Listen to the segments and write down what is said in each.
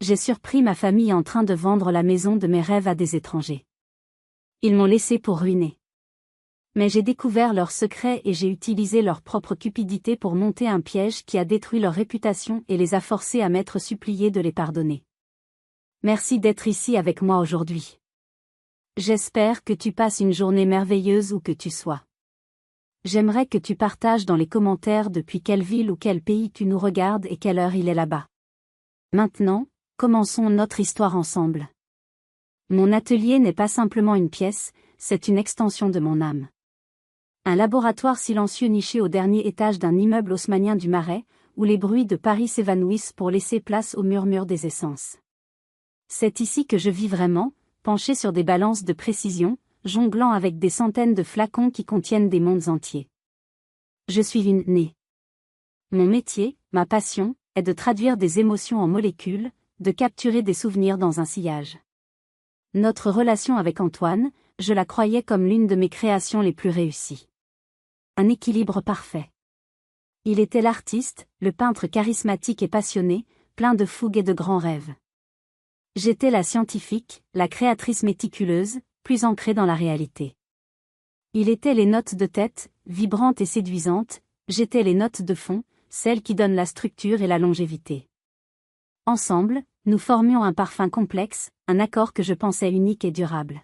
J'ai surpris ma famille en train de vendre la maison de mes rêves à des étrangers. Ils m'ont laissé pour ruiner. Mais j'ai découvert leurs secrets et j'ai utilisé leur propre cupidité pour monter un piège qui a détruit leur réputation et les a forcés à m'être supplié de les pardonner. Merci d'être ici avec moi aujourd'hui. J'espère que tu passes une journée merveilleuse où que tu sois. J'aimerais que tu partages dans les commentaires depuis quelle ville ou quel pays tu nous regardes et quelle heure il est là-bas. Maintenant, commençons notre histoire ensemble. Mon atelier n'est pas simplement une pièce, c'est une extension de mon âme. Un laboratoire silencieux niché au dernier étage d'un immeuble haussmannien du Marais, où les bruits de Paris s'évanouissent pour laisser place au murmure des essences. C'est ici que je vis vraiment, penché sur des balances de précision, jonglant avec des centaines de flacons qui contiennent des mondes entiers. Je suis une née. Mon métier, ma passion, est de traduire des émotions en molécules, de capturer des souvenirs dans un sillage. Notre relation avec Antoine, je la croyais comme l'une de mes créations les plus réussies. Un équilibre parfait. Il était l'artiste, le peintre charismatique et passionné, plein de fougue et de grands rêves. J'étais la scientifique, la créatrice méticuleuse, plus ancrée dans la réalité. Il était les notes de tête, vibrantes et séduisantes, j'étais les notes de fond, celles qui donnent la structure et la longévité. Ensemble, nous formions un parfum complexe, un accord que je pensais unique et durable.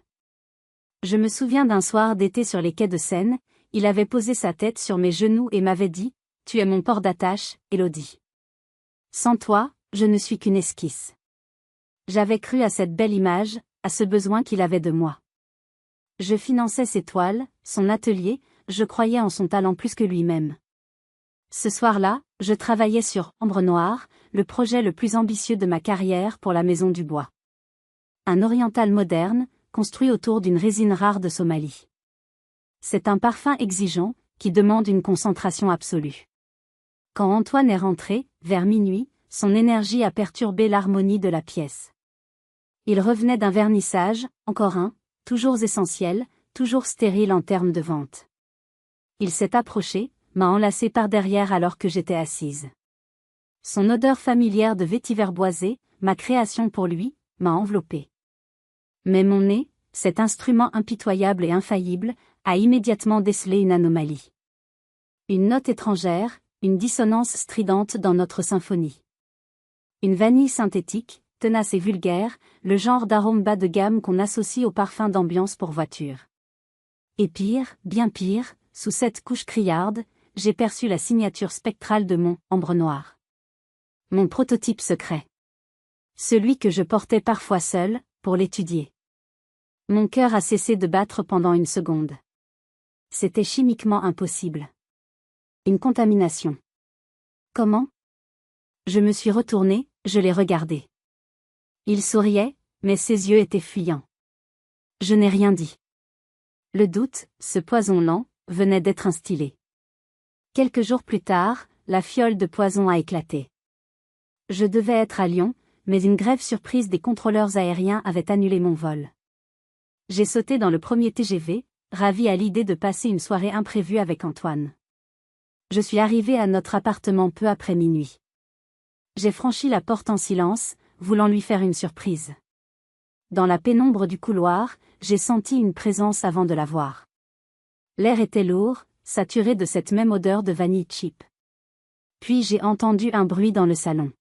Je me souviens d'un soir d'été sur les quais de Seine, il avait posé sa tête sur mes genoux et m'avait dit « Tu es mon port d'attache, Élodie. Sans toi, je ne suis qu'une esquisse. » J'avais cru à cette belle image, à ce besoin qu'il avait de moi. Je finançais ses toiles, son atelier, je croyais en son talent plus que lui-même. Ce soir-là, je travaillais sur Ombre Noire, le projet le plus ambitieux de ma carrière pour la Maison du Bois. Un oriental moderne, construit autour d'une résine rare de Somalie. C'est un parfum exigeant, qui demande une concentration absolue. Quand Antoine est rentré, vers minuit, son énergie a perturbé l'harmonie de la pièce. Il revenait d'un vernissage, encore un, toujours essentiel, toujours stérile en termes de vente. Il s'est approché, m'a enlacé par derrière alors que j'étais assise. Son odeur familière de vétiver boisé, ma création pour lui, m'a enveloppée. Mais mon nez, cet instrument impitoyable et infaillible, a immédiatement décelé une anomalie. Une note étrangère, une dissonance stridente dans notre symphonie. Une vanille synthétique, tenace et vulgaire, le genre d'arôme bas de gamme qu'on associe au parfum d'ambiance pour voiture. Et pire, bien pire, sous cette couche criarde, j'ai perçu la signature spectrale de mon Ombre Noire. Mon prototype secret. Celui que je portais parfois seul, pour l'étudier. Mon cœur a cessé de battre pendant une seconde. C'était chimiquement impossible. Une contamination. Comment? Je me suis retournée, je l'ai regardé. Il souriait, mais ses yeux étaient fuyants. Je n'ai rien dit. Le doute, ce poison lent, venait d'être instillé. Quelques jours plus tard, la fiole de poison a éclaté. Je devais être à Lyon, mais une grève surprise des contrôleurs aériens avait annulé mon vol. J'ai sauté dans le premier TGV, ravi à l'idée de passer une soirée imprévue avec Antoine. Je suis arrivée à notre appartement peu après minuit. J'ai franchi la porte en silence, voulant lui faire une surprise. Dans la pénombre du couloir, j'ai senti une présence avant de la voir. L'air était lourd, saturé de cette même odeur de vanille cheap. Puis j'ai entendu un bruit dans le salon.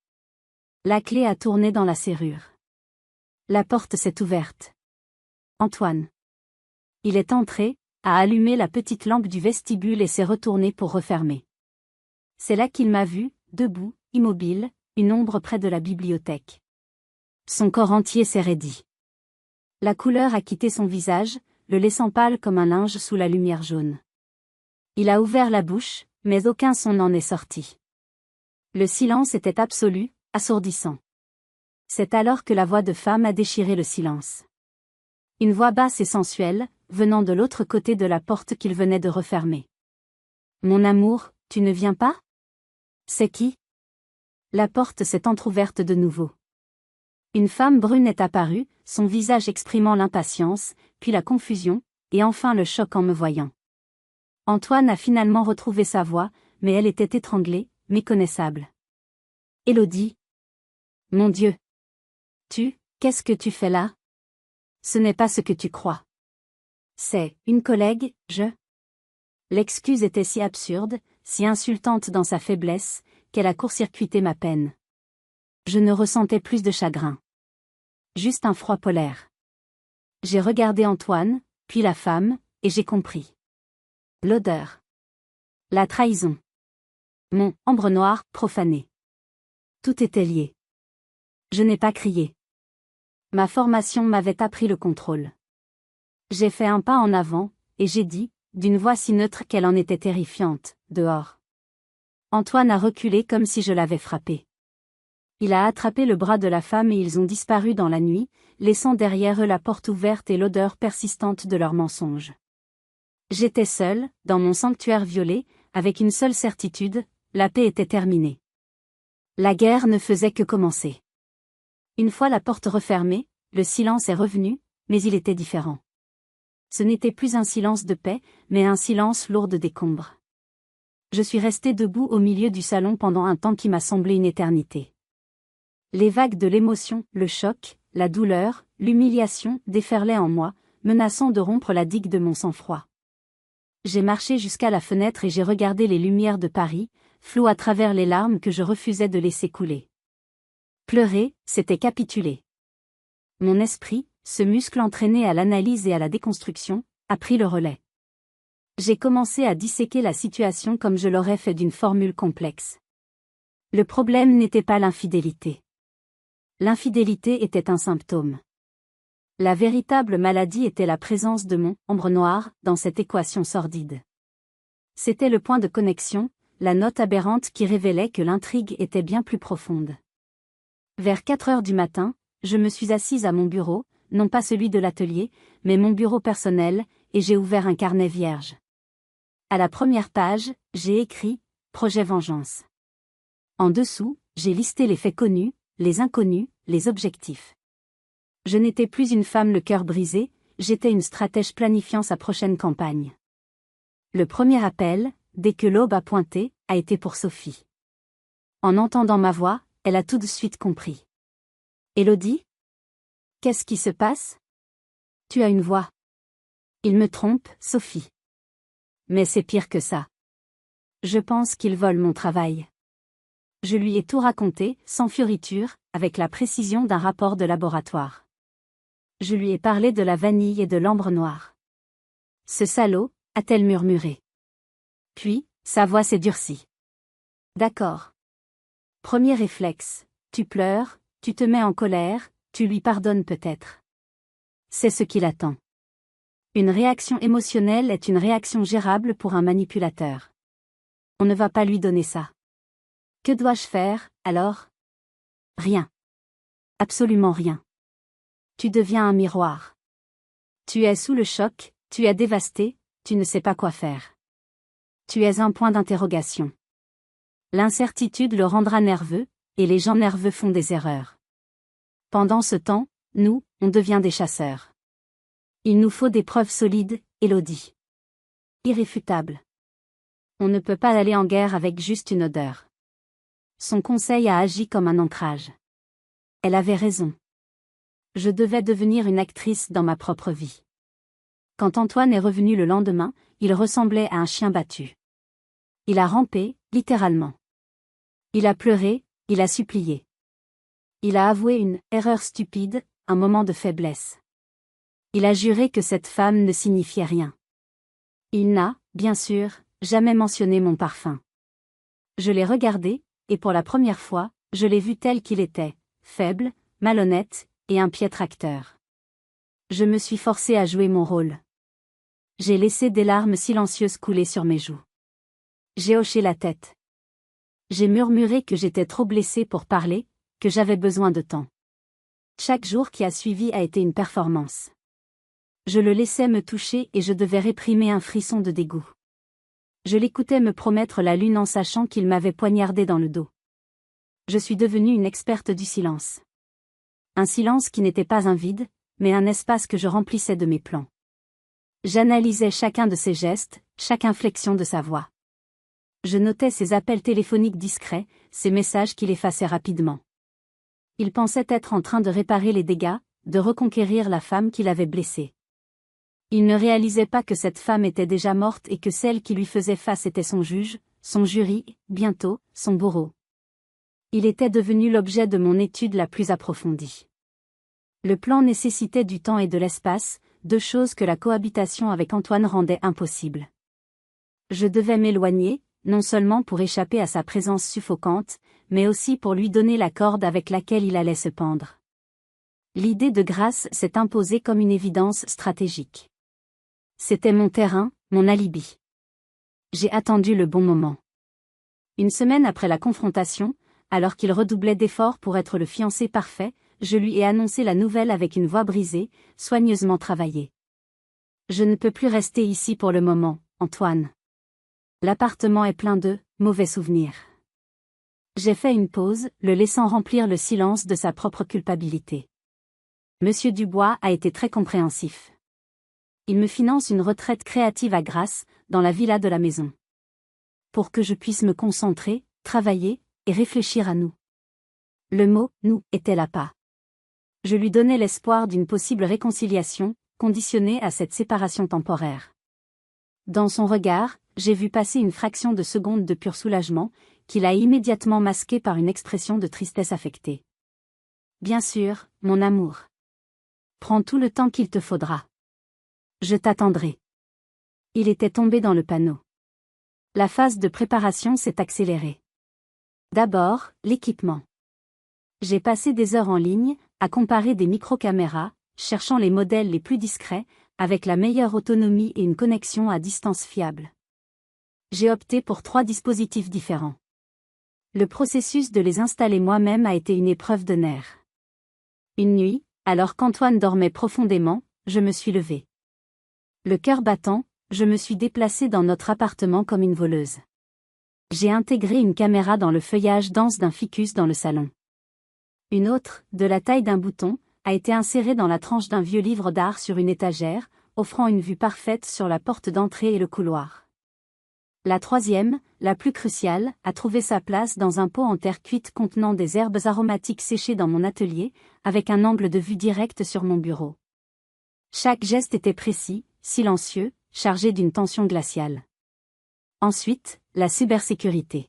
La clé a tourné dans la serrure. La porte s'est ouverte. Antoine. Il est entré, a allumé la petite lampe du vestibule et s'est retourné pour refermer. C'est là qu'il m'a vu, debout, immobile, une ombre près de la bibliothèque. Son corps entier s'est raidi. La couleur a quitté son visage, le laissant pâle comme un linge sous la lumière jaune. Il a ouvert la bouche, mais aucun son n'en est sorti. Le silence était absolu, assourdissant. C'est alors que la voix de femme a déchiré le silence. Une voix basse et sensuelle, venant de l'autre côté de la porte qu'il venait de refermer. « Mon amour, tu ne viens pas ? » « C'est qui ?» La porte s'est entr'ouverte de nouveau. Une femme brune est apparue, son visage exprimant l'impatience, puis la confusion, et enfin le choc en me voyant. Antoine a finalement retrouvé sa voix, mais elle était étranglée, méconnaissable. « Élodie !» « Mon Dieu ! Qu'est-ce que tu fais là? Ce n'est pas ce que tu crois. C'est une collègue, L'excuse était si absurde, si insultante dans sa faiblesse, qu'elle a court-circuité ma peine. Je ne ressentais plus de chagrin. Juste un froid polaire. J'ai regardé Antoine, puis la femme, et j'ai compris. L'odeur. La trahison. Mon ambre noir profané. Tout était lié. Je n'ai pas crié. Ma formation m'avait appris le contrôle. J'ai fait un pas en avant, et j'ai dit, d'une voix si neutre qu'elle en était terrifiante, dehors. Antoine a reculé comme si je l'avais frappé. Il a attrapé le bras de la femme et ils ont disparu dans la nuit, laissant derrière eux la porte ouverte et l'odeur persistante de leurs mensonges. J'étais seule, dans mon sanctuaire violet, avec une seule certitude, la paix était terminée. La guerre ne faisait que commencer. Une fois la porte refermée, le silence est revenu, mais il était différent. Ce n'était plus un silence de paix, mais un silence lourd de décombres. Je suis restée debout au milieu du salon pendant un temps qui m'a semblé une éternité. Les vagues de l'émotion, le choc, la douleur, l'humiliation déferlaient en moi, menaçant de rompre la digue de mon sang-froid. J'ai marché jusqu'à la fenêtre et j'ai regardé les lumières de Paris, floues à travers les larmes que je refusais de laisser couler. Pleurer, c'était capituler. Mon esprit, ce muscle entraîné à l'analyse et à la déconstruction, a pris le relais. J'ai commencé à disséquer la situation comme je l'aurais fait d'une formule complexe. Le problème n'était pas l'infidélité. L'infidélité était un symptôme. La véritable maladie était la présence de mon ombre noire dans cette équation sordide. C'était le point de connexion, la note aberrante qui révélait que l'intrigue était bien plus profonde. Vers 4 heures du matin, je me suis assise à mon bureau, non pas celui de l'atelier, mais mon bureau personnel, et j'ai ouvert un carnet vierge. À la première page, j'ai écrit « Projet Vengeance ». En dessous, j'ai listé les faits connus, les inconnus, les objectifs. Je n'étais plus une femme le cœur brisé, j'étais une stratège planifiant sa prochaine campagne. Le premier appel, dès que l'aube a pointé, a été pour Sophie. En entendant ma voix, elle a tout de suite compris. « Élodie ? Qu'est-ce qui se passe ? Tu as une voix. » Il me trompe, Sophie. Mais c'est pire que ça. Je pense qu'il vole mon travail. Je lui ai tout raconté, sans fioriture, avec la précision d'un rapport de laboratoire. Je lui ai parlé de la vanille et de l'ambre noire. Ce salaud, a-t-elle murmuré. Puis, sa voix s'est durcie. D'accord. Premier réflexe, tu pleures, tu te mets en colère, tu lui pardonnes peut-être. C'est ce qu'il attend. Une réaction émotionnelle est une réaction gérable pour un manipulateur. On ne va pas lui donner ça. Que dois-je faire, alors ? Rien. Absolument rien. Tu deviens un miroir. Tu es sous le choc, tu es dévasté, tu ne sais pas quoi faire. Tu es un point d'interrogation. L'incertitude le rendra nerveux, et les gens nerveux font des erreurs. Pendant ce temps, nous, on devient des chasseurs. Il nous faut des preuves solides, Élodie. Irréfutables. On ne peut pas aller en guerre avec juste une odeur. Son conseil a agi comme un ancrage. Elle avait raison. Je devais devenir une actrice dans ma propre vie. Quand Antoine est revenu le lendemain, il ressemblait à un chien battu. Il a rampé, littéralement. Il a pleuré, il a supplié. Il a avoué une erreur stupide, un moment de faiblesse. Il a juré que cette femme ne signifiait rien. Il n'a, bien sûr, jamais mentionné mon parfum. Je l'ai regardé, et pour la première fois, je l'ai vu tel qu'il était, faible, malhonnête, et un piètre acteur. Je me suis forcée à jouer mon rôle. J'ai laissé des larmes silencieuses couler sur mes joues. J'ai hoché la tête. J'ai murmuré que j'étais trop blessée pour parler, que j'avais besoin de temps. Chaque jour qui a suivi a été une performance. Je le laissais me toucher et je devais réprimer un frisson de dégoût. Je l'écoutais me promettre la lune en sachant qu'il m'avait poignardé dans le dos. Je suis devenue une experte du silence. Un silence qui n'était pas un vide, mais un espace que je remplissais de mes plans. J'analysais chacun de ses gestes, chaque inflexion de sa voix. Je notais ses appels téléphoniques discrets, ses messages qu'il effaçait rapidement. Il pensait être en train de réparer les dégâts, de reconquérir la femme qu'il avait blessée. Il ne réalisait pas que cette femme était déjà morte et que celle qui lui faisait face était son juge, son jury, bientôt, son bourreau. Il était devenu l'objet de mon étude la plus approfondie. Le plan nécessitait du temps et de l'espace, deux choses que la cohabitation avec Antoine rendait impossible. Je devais m'éloigner, non seulement pour échapper à sa présence suffocante, mais aussi pour lui donner la corde avec laquelle il allait se pendre. L'idée de grâce s'est imposée comme une évidence stratégique. C'était mon terrain, mon alibi. J'ai attendu le bon moment. Une semaine après la confrontation, alors qu'il redoublait d'efforts pour être le fiancé parfait, je lui ai annoncé la nouvelle avec une voix brisée, soigneusement travaillée. Je ne peux plus rester ici pour le moment, Antoine. L'appartement est plein de mauvais souvenirs. J'ai fait une pause, le laissant remplir le silence de sa propre culpabilité. Monsieur Dubois a été très compréhensif. Il me finance une retraite créative à Grasse, dans la villa de la maison. Pour que je puisse me concentrer, travailler, et réfléchir à nous. Le mot « nous » était l'appât. Je lui donnais l'espoir d'une possible réconciliation, conditionnée à cette séparation temporaire. Dans son regard, j'ai vu passer une fraction de seconde de pur soulagement, qu'il a immédiatement masqué par une expression de tristesse affectée. Bien sûr, mon amour. Prends tout le temps qu'il te faudra. Je t'attendrai. Il était tombé dans le panneau. La phase de préparation s'est accélérée. D'abord, l'équipement. J'ai passé des heures en ligne, à comparer des micro-caméras, cherchant les modèles les plus discrets, avec la meilleure autonomie et une connexion à distance fiable. J'ai opté pour 3 dispositifs différents. Le processus de les installer moi-même a été une épreuve de nerfs. Une nuit, alors qu'Antoine dormait profondément, je me suis levée. Le cœur battant, je me suis déplacée dans notre appartement comme une voleuse. J'ai intégré une caméra dans le feuillage dense d'un ficus dans le salon. Une autre, de la taille d'un bouton, a été insérée dans la tranche d'un vieux livre d'art sur une étagère, offrant une vue parfaite sur la porte d'entrée et le couloir. La troisième, la plus cruciale, a trouvé sa place dans un pot en terre cuite contenant des herbes aromatiques séchées dans mon atelier, avec un angle de vue direct sur mon bureau. Chaque geste était précis, silencieux, chargé d'une tension glaciale. Ensuite, la cybersécurité.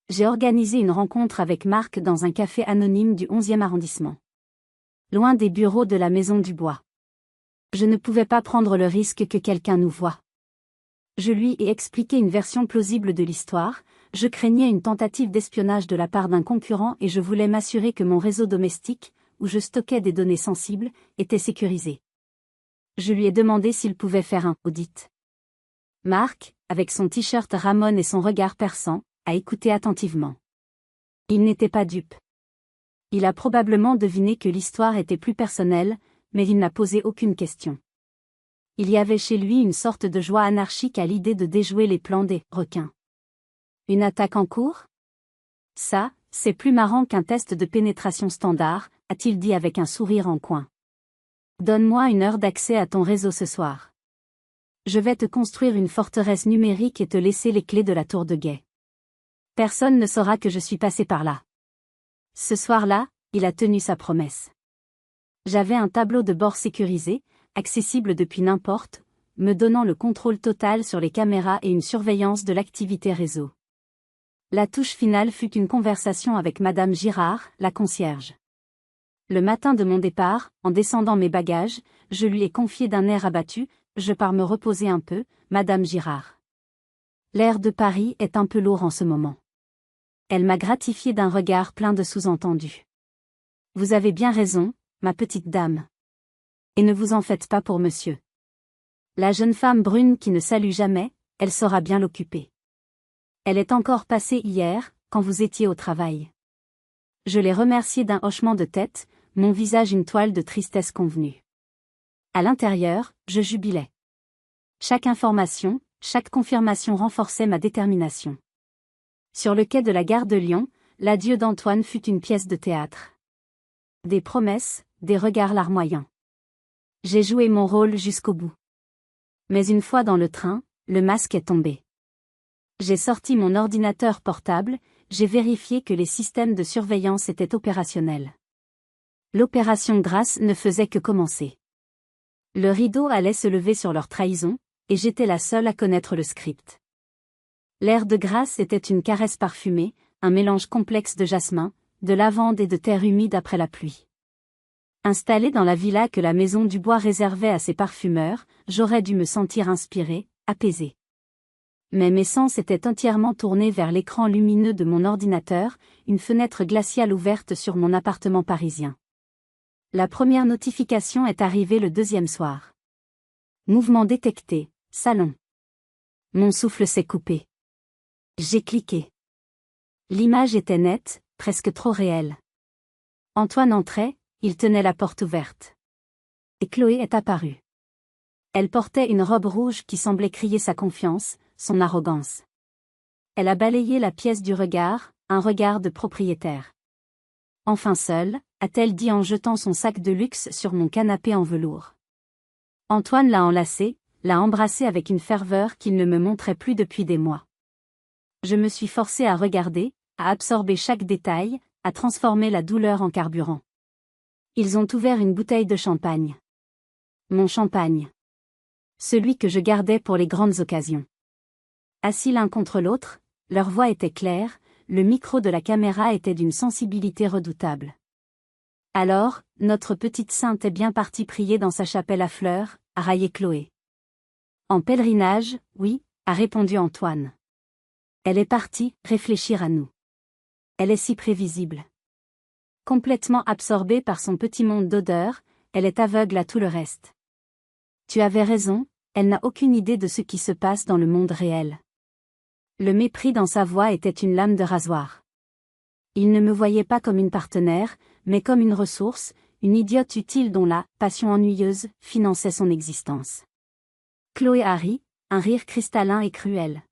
J'ai organisé une rencontre avec Marc dans un café anonyme du 11e arrondissement. Loin des bureaux de la Maison Dubois. Je ne pouvais pas prendre le risque que quelqu'un nous voie. Je lui ai expliqué une version plausible de l'histoire, je craignais une tentative d'espionnage de la part d'un concurrent et je voulais m'assurer que mon réseau domestique, où je stockais des données sensibles, était sécurisé. Je lui ai demandé s'il pouvait faire un audit. Marc, avec son t-shirt Ramon et son regard perçant, a écouté attentivement. Il n'était pas dupe. Il a probablement deviné que l'histoire était plus personnelle, mais il n'a posé aucune question. Il y avait chez lui une sorte de joie anarchique à l'idée de déjouer les plans des requins. Une attaque en cours ? Ça, c'est plus marrant qu'un test de pénétration standard, a-t-il dit avec un sourire en coin. Donne-moi une heure d'accès à ton réseau ce soir. Je vais te construire une forteresse numérique et te laisser les clés de la tour de guet. Personne ne saura que je suis passé par là. Ce soir-là, il a tenu sa promesse. J'avais un tableau de bord sécurisé, accessible depuis n'importe, me donnant le contrôle total sur les caméras et une surveillance de l'activité réseau. La touche finale fut une conversation avec Madame Girard, la concierge. Le matin de mon départ, en descendant mes bagages, je lui ai confié d'un air abattu, je pars me reposer un peu, Madame Girard. L'air de Paris est un peu lourd en ce moment. Elle m'a gratifié d'un regard plein de sous-entendus. Vous avez bien raison, ma petite dame. Et ne vous en faites pas pour monsieur. La jeune femme brune qui ne salue jamais, elle saura bien l'occuper. Elle est encore passée hier, quand vous étiez au travail. Je l'ai remerciée d'un hochement de tête, mon visage une toile de tristesse convenue. À l'intérieur, je jubilais. Chaque information, chaque confirmation renforçait ma détermination. Sur le quai de la gare de Lyon, l'adieu d'Antoine fut une pièce de théâtre. Des promesses, des regards larmoyants. J'ai joué mon rôle jusqu'au bout. Mais une fois dans le train, le masque est tombé. J'ai sorti mon ordinateur portable, j'ai vérifié que les systèmes de surveillance étaient opérationnels. L'opération Grâce ne faisait que commencer. Le rideau allait se lever sur leur trahison, et j'étais la seule à connaître le script. L'air de Grâce était une caresse parfumée, un mélange complexe de jasmin, de lavande et de terre humide après la pluie. Installée dans la villa que la Maison du Bois réservait à ses parfumeurs, j'aurais dû me sentir inspirée, apaisée. Mais mes sens étaient entièrement tournés vers l'écran lumineux de mon ordinateur, une fenêtre glaciale ouverte sur mon appartement parisien. La première notification est arrivée le deuxième soir. Mouvement détecté, salon. Mon souffle s'est coupé. J'ai cliqué. L'image était nette, presque trop réelle. Antoine entrait, il tenait la porte ouverte. Et Chloé est apparue. Elle portait une robe rouge qui semblait crier sa confiance, son arrogance. Elle a balayé la pièce du regard, un regard de propriétaire. Enfin seule, a-t-elle dit en jetant son sac de luxe sur mon canapé en velours. Antoine l'a enlacée, l'a embrassée avec une ferveur qu'il ne me montrait plus depuis des mois. Je me suis forcée à regarder, à absorber chaque détail, à transformer la douleur en carburant. Ils ont ouvert une bouteille de champagne. Mon champagne. Celui que je gardais pour les grandes occasions. Assis l'un contre l'autre, leur voix était claire, le micro de la caméra était d'une sensibilité redoutable. Alors, notre petite sainte est bien partie prier dans sa chapelle à fleurs, a raillé Chloé. En pèlerinage, oui, a répondu Antoine. Elle est partie, réfléchir à nous. Elle est si prévisible. Complètement absorbée par son petit monde d'odeurs, elle est aveugle à tout le reste. Tu avais raison, elle n'a aucune idée de ce qui se passe dans le monde réel. Le mépris dans sa voix était une lame de rasoir. Il ne me voyait pas comme une partenaire, mais comme une ressource, une idiote utile dont la passion ennuyeuse finançait son existence. Chloé a ri, un rire cristallin et cruel.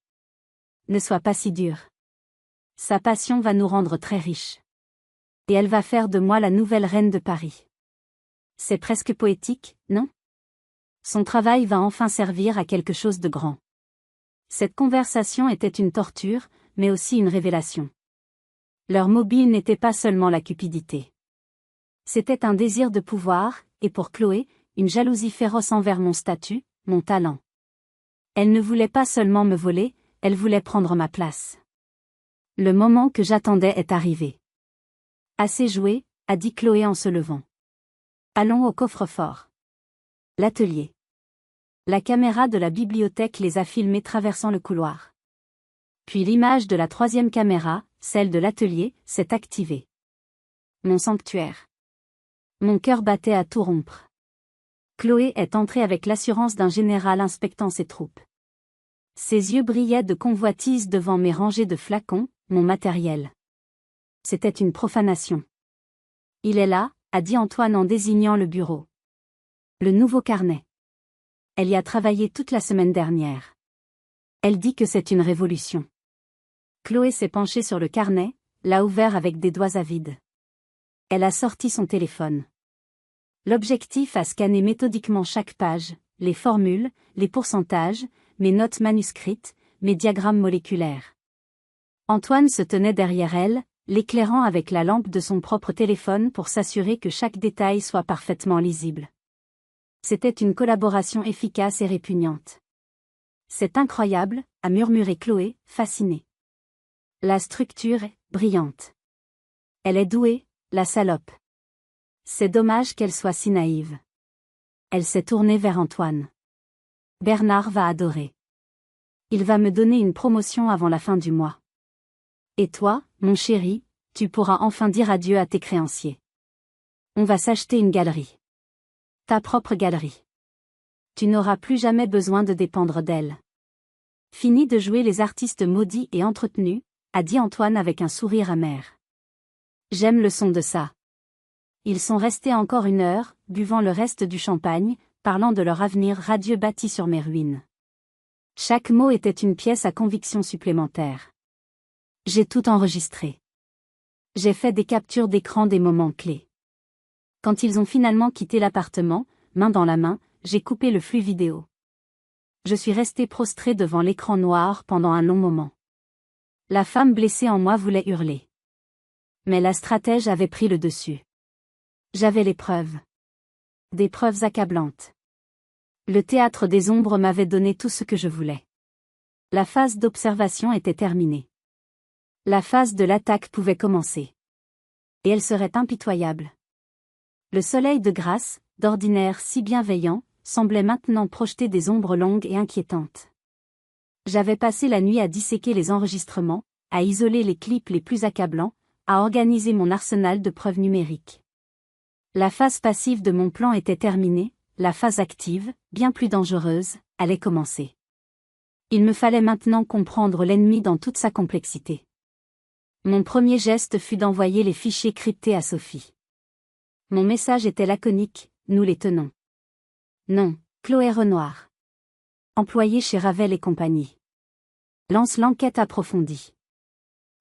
Ne sois pas si dur. Sa passion va nous rendre très riches. Et elle va faire de moi la nouvelle reine de Paris. C'est presque poétique, non? Son travail va enfin servir à quelque chose de grand. Cette conversation était une torture, mais aussi une révélation. Leur mobile n'était pas seulement la cupidité. C'était un désir de pouvoir, et pour Chloé, une jalousie féroce envers mon statut, mon talent. Elle ne voulait pas seulement me voler, elle voulait prendre ma place. Le moment que j'attendais est arrivé. Assez joué, a dit Chloé en se levant. Allons au coffre-fort. L'atelier. La caméra de la bibliothèque les a filmés traversant le couloir. Puis l'image de la troisième caméra, celle de l'atelier, s'est activée. Mon sanctuaire. Mon cœur battait à tout rompre. Chloé est entrée avec l'assurance d'un général inspectant ses troupes. Ses yeux brillaient de convoitise devant mes rangées de flacons, mon matériel. C'était une profanation. Il est là, a dit Antoine en désignant le bureau. Le nouveau carnet. Elle y a travaillé toute la semaine dernière. Elle dit que c'est une révolution. Chloé s'est penchée sur le carnet, l'a ouvert avec des doigts avides. Elle a sorti son téléphone. L'objectif a scanné méthodiquement chaque page, les formules, les pourcentages, mes notes manuscrites, mes diagrammes moléculaires. Antoine se tenait derrière elle, l'éclairant avec la lampe de son propre téléphone pour s'assurer que chaque détail soit parfaitement lisible. C'était une collaboration efficace et répugnante. C'est incroyable, a murmuré Chloé, fascinée. La structure est brillante. Elle est douée, la salope. C'est dommage qu'elle soit si naïve. Elle s'est tournée vers Antoine. Bernard va adorer. Il va me donner une promotion avant la fin du mois. Et toi, mon chéri, tu pourras enfin dire adieu à tes créanciers. On va s'acheter une galerie. Ta propre galerie. Tu n'auras plus jamais besoin de dépendre d'elle. Fini de jouer les artistes maudits et entretenus, a dit Antoine avec un sourire amer. J'aime le son de ça. Ils sont restés encore 1 heure, buvant le reste du champagne, parlant de leur avenir radieux bâti sur mes ruines. Chaque mot était une pièce à conviction supplémentaire. J'ai tout enregistré. J'ai fait des captures d'écran des moments clés. Quand ils ont finalement quitté l'appartement, main dans la main, j'ai coupé le flux vidéo. Je suis resté prostré devant l'écran noir pendant un long moment. La femme blessée en moi voulait hurler. Mais la stratège avait pris le dessus. J'avais les preuves. Des preuves accablantes. Le théâtre des ombres m'avait donné tout ce que je voulais. La phase d'observation était terminée. La phase de l'attaque pouvait commencer. Et elle serait impitoyable. Le soleil de grâce, d'ordinaire si bienveillant, semblait maintenant projeter des ombres longues et inquiétantes. J'avais passé la nuit à disséquer les enregistrements, à isoler les clips les plus accablants, à organiser mon arsenal de preuves numériques. La phase passive de mon plan était terminée, la phase active, bien plus dangereuse, allait commencer. Il me fallait maintenant comprendre l'ennemi dans toute sa complexité. Mon premier geste fut d'envoyer les fichiers cryptés à Sophie. Mon message était laconique, nous les tenons. Non, Chloé Renoir. Employée chez Ravel et compagnie. Lance l'enquête approfondie.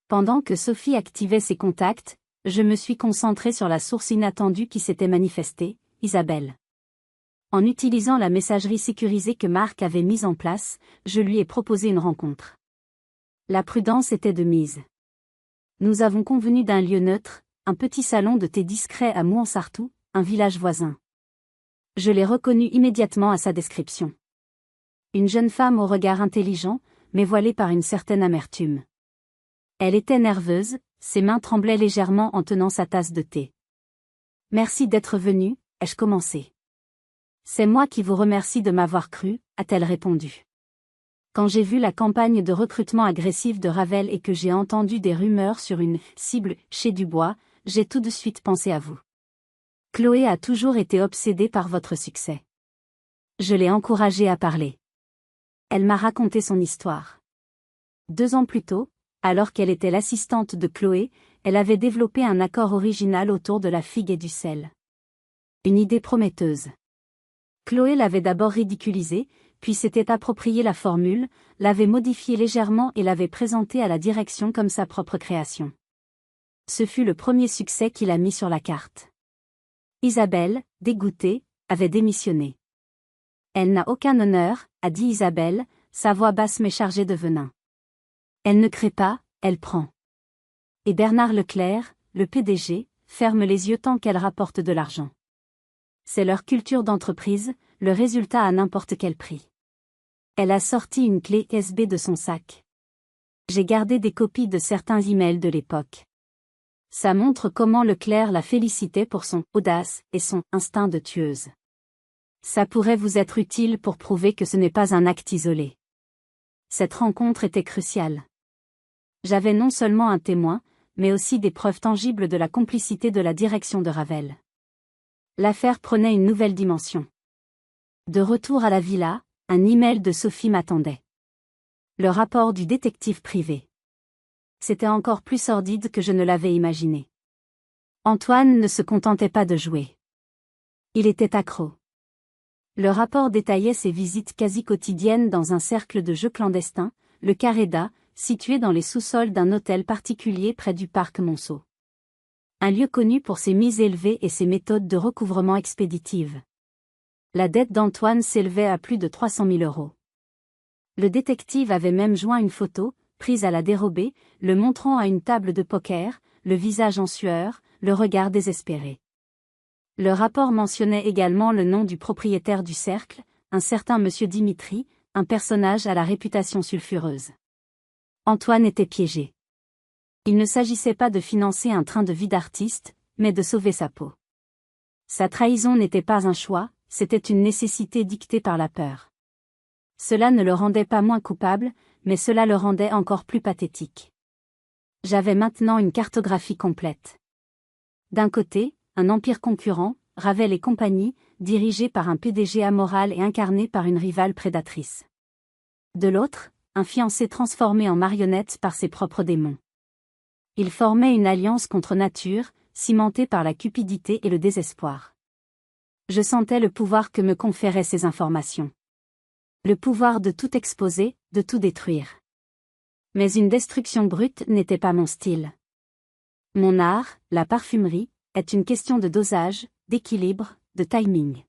Pendant que Sophie activait ses contacts, je me suis concentré sur la source inattendue qui s'était manifestée, Isabelle. En utilisant la messagerie sécurisée que Marc avait mise en place, je lui ai proposé une rencontre. La prudence était de mise. Nous avons convenu d'un lieu neutre, un petit salon de thé discret à Mouansartou, un village voisin. Je l'ai reconnue immédiatement à sa description. Une jeune femme au regard intelligent, mais voilée par une certaine amertume. Elle était nerveuse, ses mains tremblaient légèrement en tenant sa tasse de thé. « Merci d'être venue », ai-je commencé. « C'est moi qui vous remercie de m'avoir cru », a-t-elle répondu. Quand j'ai vu la campagne de recrutement agressif de Ravel et que j'ai entendu des rumeurs sur une « cible » chez Dubois, j'ai tout de suite pensé à vous. Chloé a toujours été obsédée par votre succès. Je l'ai encouragée à parler. Elle m'a raconté son histoire. 2 ans plus tôt, alors qu'elle était l'assistante de Chloé, elle avait développé un accord original autour de la figue et du sel. Une idée prometteuse. Chloé l'avait d'abord ridiculisée, puis s'était approprié la formule, l'avait modifiée légèrement et l'avait présentée à la direction comme sa propre création. Ce fut le premier succès qui l'a mis sur la carte. Isabelle, dégoûtée, avait démissionné. Elle n'a aucun honneur, a dit Isabelle, sa voix basse mais chargée de venin. Elle ne crée pas, elle prend. Et Bernard Leclerc, le PDG, ferme les yeux tant qu'elle rapporte de l'argent. C'est leur culture d'entreprise, le résultat à n'importe quel prix. Elle a sorti une clé USB de son sac. J'ai gardé des copies de certains emails de l'époque. Ça montre comment Leclerc la félicitait pour son audace et son instinct de tueuse. Ça pourrait vous être utile pour prouver que ce n'est pas un acte isolé. Cette rencontre était cruciale. J'avais non seulement un témoin, mais aussi des preuves tangibles de la complicité de la direction de Ravel. L'affaire prenait une nouvelle dimension. De retour à la villa, un email de Sophie m'attendait. Le rapport du détective privé. C'était encore plus sordide que je ne l'avais imaginé. Antoine ne se contentait pas de jouer. Il était accro. Le rapport détaillait ses visites quasi quotidiennes dans un cercle de jeux clandestins, le Caréda, situé dans les sous-sols d'un hôtel particulier près du parc Monceau. Un lieu connu pour ses mises élevées et ses méthodes de recouvrement expéditives. La dette d'Antoine s'élevait à plus de 300 000 €. Le détective avait même joint une photo, prise à la dérobée, le montrant à une table de poker, le visage en sueur, le regard désespéré. Le rapport mentionnait également le nom du propriétaire du cercle, un certain monsieur Dimitri, un personnage à la réputation sulfureuse. Antoine était piégé. Il ne s'agissait pas de financer un train de vie d'artiste, mais de sauver sa peau. Sa trahison n'était pas un choix, c'était une nécessité dictée par la peur. Cela ne le rendait pas moins coupable, mais cela le rendait encore plus pathétique. J'avais maintenant une cartographie complète. D'un côté, un empire concurrent, Ravel et compagnie, dirigé par un PDG amoral et incarné par une rivale prédatrice. De l'autre, un fiancé transformé en marionnette par ses propres démons. Ils formaient une alliance contre nature, cimentée par la cupidité et le désespoir. Je sentais le pouvoir que me conféraient ces informations. Le pouvoir de tout exposer, de tout détruire. Mais une destruction brute n'était pas mon style. Mon art, la parfumerie, est une question de dosage, d'équilibre, de timing.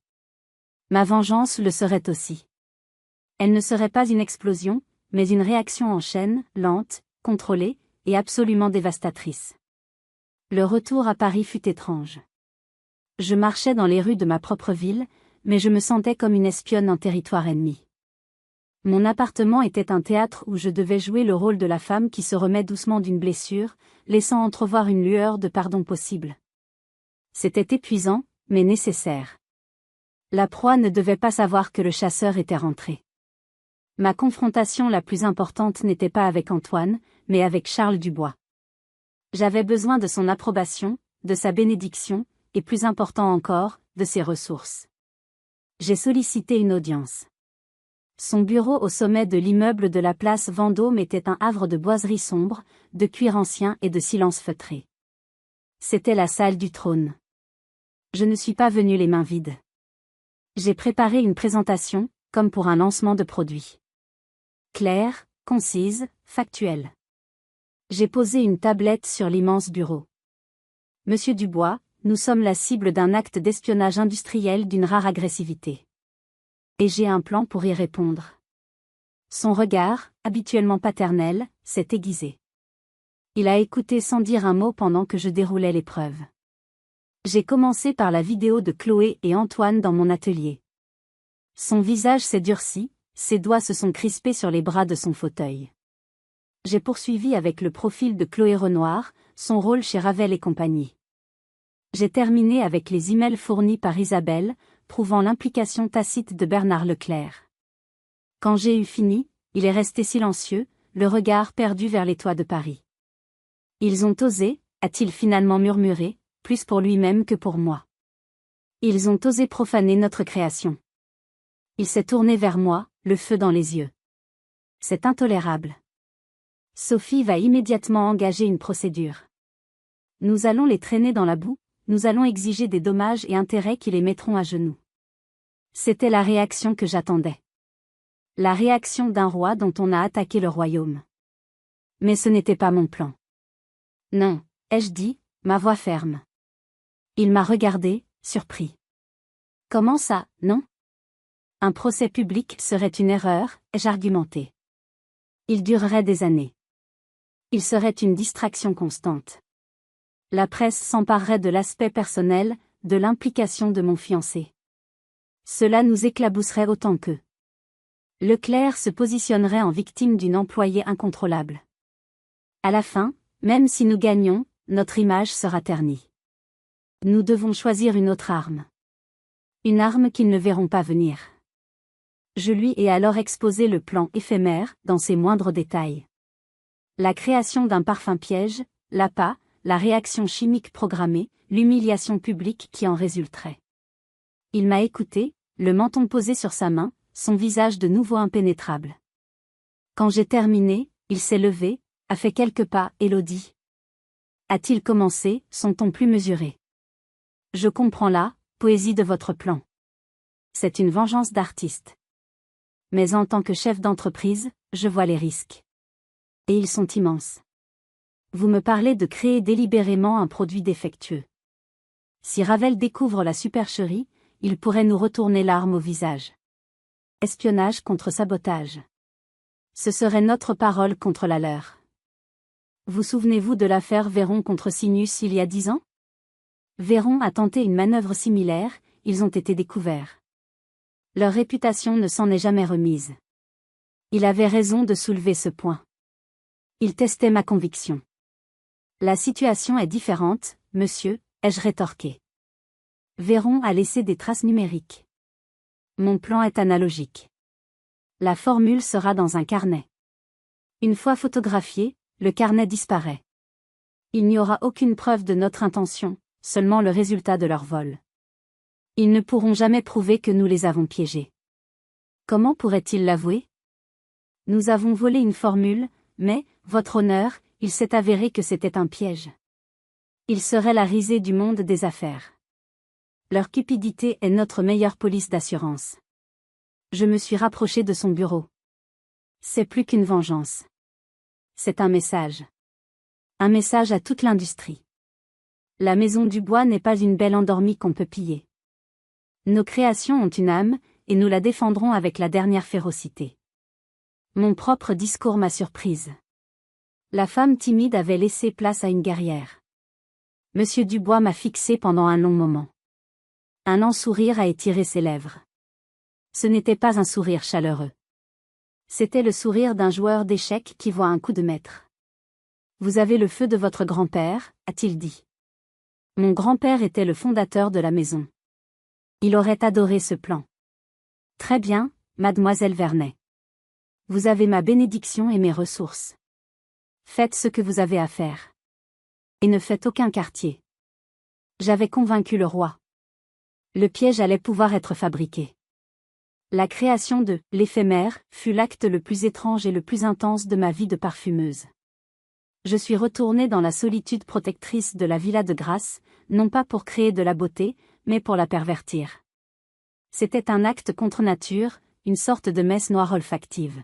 Ma vengeance le serait aussi. Elle ne serait pas une explosion, mais une réaction en chaîne, lente, contrôlée, et absolument dévastatrice. Le retour à Paris fut étrange. Je marchais dans les rues de ma propre ville, mais je me sentais comme une espionne en territoire ennemi. Mon appartement était un théâtre où je devais jouer le rôle de la femme qui se remet doucement d'une blessure, laissant entrevoir une lueur de pardon possible. C'était épuisant, mais nécessaire. La proie ne devait pas savoir que le chasseur était rentré. Ma confrontation la plus importante n'était pas avec Antoine, mais avec Charles Dubois. J'avais besoin de son approbation, de sa bénédiction, et plus important encore, de ses ressources. J'ai sollicité une audience. Son bureau au sommet de l'immeuble de la place Vendôme était un havre de boiseries sombres, de cuir ancien et de silence feutré. C'était la salle du trône. Je ne suis pas venue les mains vides. J'ai préparé une présentation, comme pour un lancement de produit. Claire, concise, factuelle. J'ai posé une tablette sur l'immense bureau. Monsieur Dubois, nous sommes la cible d'un acte d'espionnage industriel d'une rare agressivité. Et j'ai un plan pour y répondre. Son regard, habituellement paternel, s'est aiguisé. Il a écouté sans dire un mot pendant que je déroulais l'épreuve. J'ai commencé par la vidéo de Chloé et Antoine dans mon atelier. Son visage s'est durci, ses doigts se sont crispés sur les bras de son fauteuil. J'ai poursuivi avec le profil de Chloé Renoir, son rôle chez Ravel et compagnie. J'ai terminé avec les emails fournis par Isabelle, prouvant l'implication tacite de Bernard Leclerc. Quand j'ai eu fini, il est resté silencieux, le regard perdu vers les toits de Paris. Ils ont osé, a-t-il finalement murmuré, plus pour lui-même que pour moi. Ils ont osé profaner notre création. Il s'est tourné vers moi, le feu dans les yeux. C'est intolérable. Sophie va immédiatement engager une procédure. Nous allons les traîner dans la boue, nous allons exiger des dommages et intérêts qui les mettront à genoux. C'était la réaction que j'attendais. La réaction d'un roi dont on a attaqué le royaume. Mais ce n'était pas mon plan. Non, ai-je dit, ma voix ferme. Il m'a regardé, surpris. Comment ça, non? Un procès public serait une erreur, ai-je argumenté. Il durerait des années. Il serait une distraction constante. La presse s'emparerait de l'aspect personnel, de l'implication de mon fiancé. Cela nous éclabousserait autant qu'eux. Leclerc se positionnerait en victime d'une employée incontrôlable. À la fin, même si nous gagnons, notre image sera ternie. Nous devons choisir une autre arme. Une arme qu'ils ne verront pas venir. Je lui ai alors exposé le plan éphémère, dans ses moindres détails. La création d'un parfum piège, l'appât, la réaction chimique programmée, l'humiliation publique qui en résulterait. Il m'a écouté, le menton posé sur sa main, son visage de nouveau impénétrable. Quand j'ai terminé, il s'est levé, a fait quelques pas, Élodie. A-t-il commencé, son ton plus mesuré. Je comprends la poésie de votre plan. C'est une vengeance d'artiste. Mais en tant que chef d'entreprise, je vois les risques. Et ils sont immenses. Vous me parlez de créer délibérément un produit défectueux. Si Ravel découvre la supercherie, il pourrait nous retourner l'arme au visage. Espionnage contre sabotage. Ce serait notre parole contre la leur. Vous souvenez-vous de l'affaire Véron contre Sinus il y a 10 ans? Véron a tenté une manœuvre similaire, ils ont été découverts. Leur réputation ne s'en est jamais remise. Il avait raison de soulever ce point. Il testait ma conviction. La situation est différente, monsieur, ai-je rétorqué. Véron a laissé des traces numériques. Mon plan est analogique. La formule sera dans un carnet. Une fois photographié, le carnet disparaît. Il n'y aura aucune preuve de notre intention, seulement le résultat de leur vol. Ils ne pourront jamais prouver que nous les avons piégés. Comment pourraient-ils l'avouer? Nous avons volé une formule, mais, votre honneur, il s'est avéré que c'était un piège. Ils seraient la risée du monde des affaires. Leur cupidité est notre meilleure police d'assurance. Je me suis rapproché de son bureau. C'est plus qu'une vengeance. C'est un message. Un message à toute l'industrie. La maison Dubois n'est pas une belle endormie qu'on peut piller. Nos créations ont une âme, et nous la défendrons avec la dernière férocité. Mon propre discours m'a surprise. La femme timide avait laissé place à une guerrière. Monsieur Dubois m'a fixé pendant un long moment. Un lent sourire a étiré ses lèvres. Ce n'était pas un sourire chaleureux. C'était le sourire d'un joueur d'échecs qui voit un coup de maître. Vous avez le feu de votre grand-père, a-t-il dit. Mon grand-père était le fondateur de la maison. Il aurait adoré ce plan. Très bien, mademoiselle Vernet. Vous avez ma bénédiction et mes ressources. Faites ce que vous avez à faire. Et ne faites aucun quartier. J'avais convaincu le roi. Le piège allait pouvoir être fabriqué. La création de « l'éphémère » fut l'acte le plus étrange et le plus intense de ma vie de parfumeuse. Je suis retournée dans la solitude protectrice de la Villa de Grâce, non pas pour créer de la beauté, mais pour la pervertir. C'était un acte contre nature, une sorte de messe noire olfactive.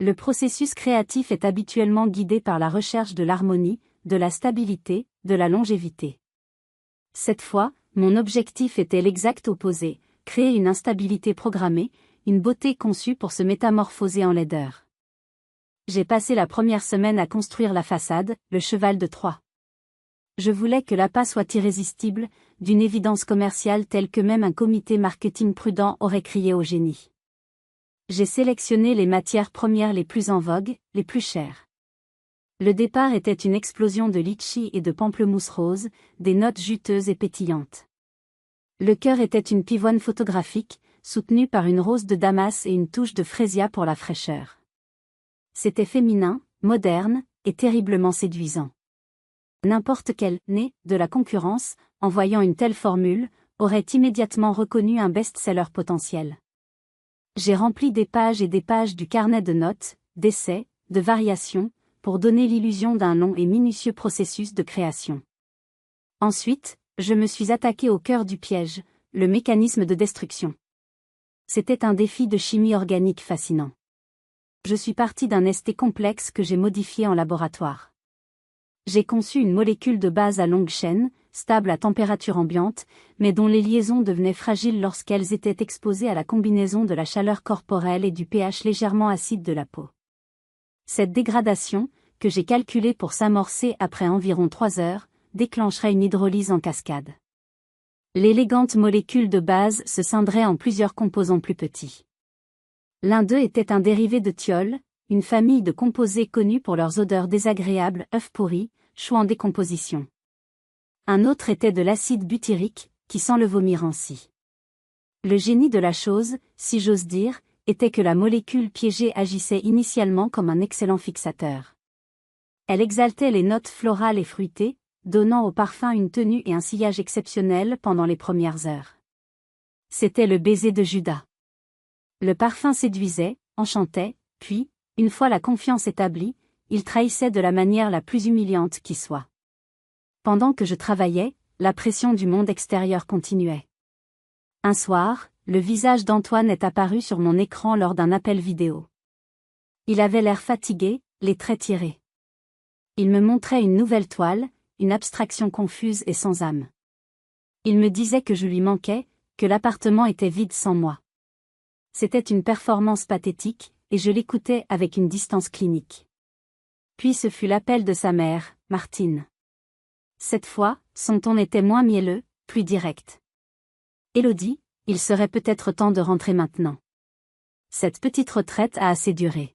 Le processus créatif est habituellement guidé par la recherche de l'harmonie, de la stabilité, de la longévité. Cette fois, mon objectif était l'exact opposé, créer une instabilité programmée, une beauté conçue pour se métamorphoser en laideur. J'ai passé la première semaine à construire la façade, le cheval de Troie. Je voulais que l'appât soit irrésistible, d'une évidence commerciale telle que même un comité marketing prudent aurait crié au génie. J'ai sélectionné les matières premières les plus en vogue, les plus chères. Le départ était une explosion de litchi et de pamplemousse rose, des notes juteuses et pétillantes. Le cœur était une pivoine photographique, soutenue par une rose de Damas et une touche de frésia pour la fraîcheur. C'était féminin, moderne, et terriblement séduisant. N'importe quel « nez » de la concurrence, en voyant une telle formule, aurait immédiatement reconnu un best-seller potentiel. J'ai rempli des pages et des pages du carnet de notes, d'essais, de variations, pour donner l'illusion d'un long et minutieux processus de création. Ensuite, je me suis attaqué au cœur du piège, le mécanisme de destruction. C'était un défi de chimie organique fascinant. Je suis parti d'un esté complexe que j'ai modifié en laboratoire. J'ai conçu une molécule de base à longue chaîne, stable à température ambiante, mais dont les liaisons devenaient fragiles lorsqu'elles étaient exposées à la combinaison de la chaleur corporelle et du pH légèrement acide de la peau. Cette dégradation, que j'ai calculée pour s'amorcer après environ 3 heures, déclencherait une hydrolyse en cascade. L'élégante molécule de base se scinderait en plusieurs composants plus petits. L'un d'eux était un dérivé de thiol, une famille de composés connus pour leurs odeurs désagréables, œufs pourris, choux en décomposition. Un autre était de l'acide butyrique, qui sent le vomi ranci. Le génie de la chose, si j'ose dire, était que la molécule piégée agissait initialement comme un excellent fixateur. Elle exaltait les notes florales et fruitées, donnant au parfum une tenue et un sillage exceptionnels pendant les premières heures. C'était le baiser de Judas. Le parfum séduisait, enchantait, puis, une fois la confiance établie, il trahissait de la manière la plus humiliante qui soit. Pendant que je travaillais, la pression du monde extérieur continuait. Un soir, le visage d'Antoine est apparu sur mon écran lors d'un appel vidéo. Il avait l'air fatigué, les traits tirés. Il me montrait une nouvelle toile, une abstraction confuse et sans âme. Il me disait que je lui manquais, que l'appartement était vide sans moi. C'était une performance pathétique, et je l'écoutais avec une distance clinique. Puis ce fut l'appel de sa mère, Martine. Cette fois, son ton était moins mielleux, plus direct. Élodie, il serait peut-être temps de rentrer maintenant. Cette petite retraite a assez duré.